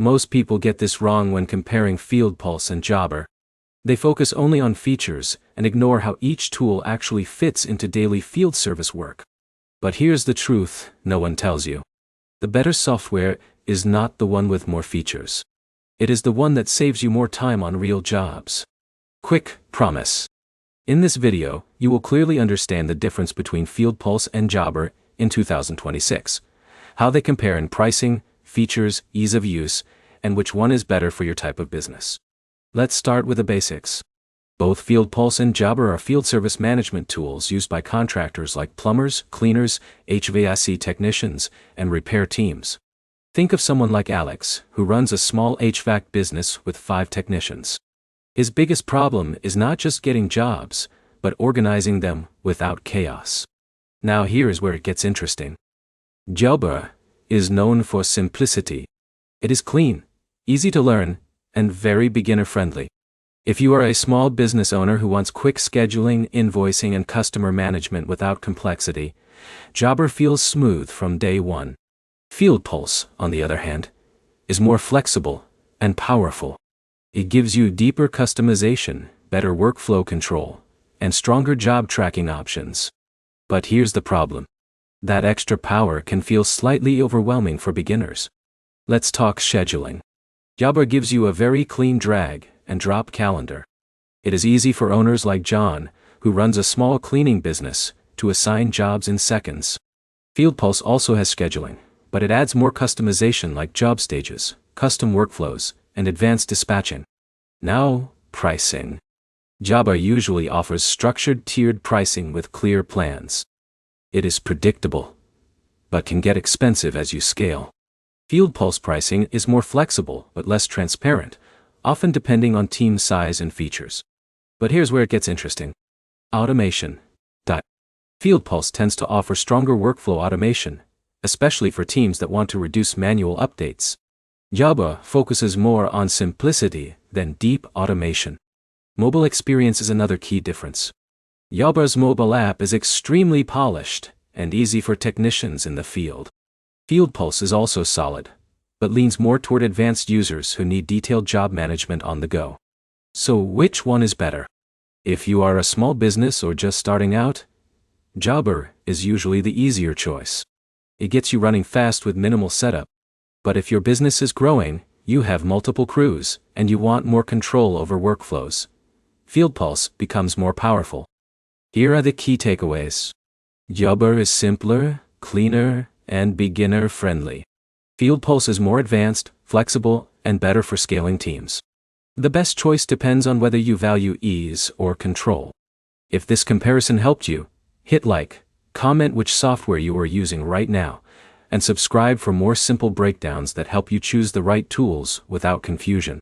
Most people get this wrong when comparing FieldPulse and Jobber. They focus only on features and ignore how each tool actually fits into daily field service work. But here's the truth no one tells you. The better software is not the one with more features. It is the one that saves you more time on real jobs. Quick promise. In this video, you will clearly understand the difference between FieldPulse and Jobber in 2026, how they compare in pricing, features, ease of use, and which one is better for your type of business. Let's start with the basics. Both FieldPulse and Jobber are field service management tools used by contractors like plumbers, cleaners, HVAC technicians, and repair teams. Think of someone like Alex, who runs a small HVAC business with 5 technicians. His biggest problem is not just getting jobs, but organizing them without chaos. Now here is where it gets interesting. Jobber is known for simplicity. It is clean, easy to learn, and very beginner-friendly. If you are a small business owner who wants quick scheduling, invoicing, and customer management without complexity, Jobber feels smooth from day one. FieldPulse, on the other hand, is more flexible and powerful. It gives you deeper customization, better workflow control, and stronger job tracking options. But here's the problem. That extra power can feel slightly overwhelming for beginners. Let's talk scheduling. Jobber gives you a very clean drag and drop calendar. It is easy for owners like John, who runs a small cleaning business, to assign jobs in seconds. FieldPulse also has scheduling, but it adds more customization like job stages, custom workflows, and advanced dispatching. Now, pricing. Jobber usually offers structured tiered pricing with clear plans. It is predictable, but can get expensive as you scale. FieldPulse pricing is more flexible but less transparent, often depending on team size and features. But here's where it gets interesting. Automation. FieldPulse tends to offer stronger workflow automation, especially for teams that want to reduce manual updates. Jobber focuses more on simplicity than deep automation. Mobile experience is another key difference. Jobber's mobile app is extremely polished and easy for technicians in the field. FieldPulse is also solid, but leans more toward advanced users who need detailed job management on the go. So which one is better? If you are a small business or just starting out, Jobber is usually the easier choice. It gets you running fast with minimal setup. But if your business is growing, you have multiple crews, and you want more control over workflows, FieldPulse becomes more powerful. Here are the key takeaways. Jobber is simpler, cleaner, and beginner-friendly. FieldPulse is more advanced, flexible, and better for scaling teams. The best choice depends on whether you value ease or control. If this comparison helped you, hit like, comment which software you are using right now, and subscribe for more simple breakdowns that help you choose the right tools without confusion.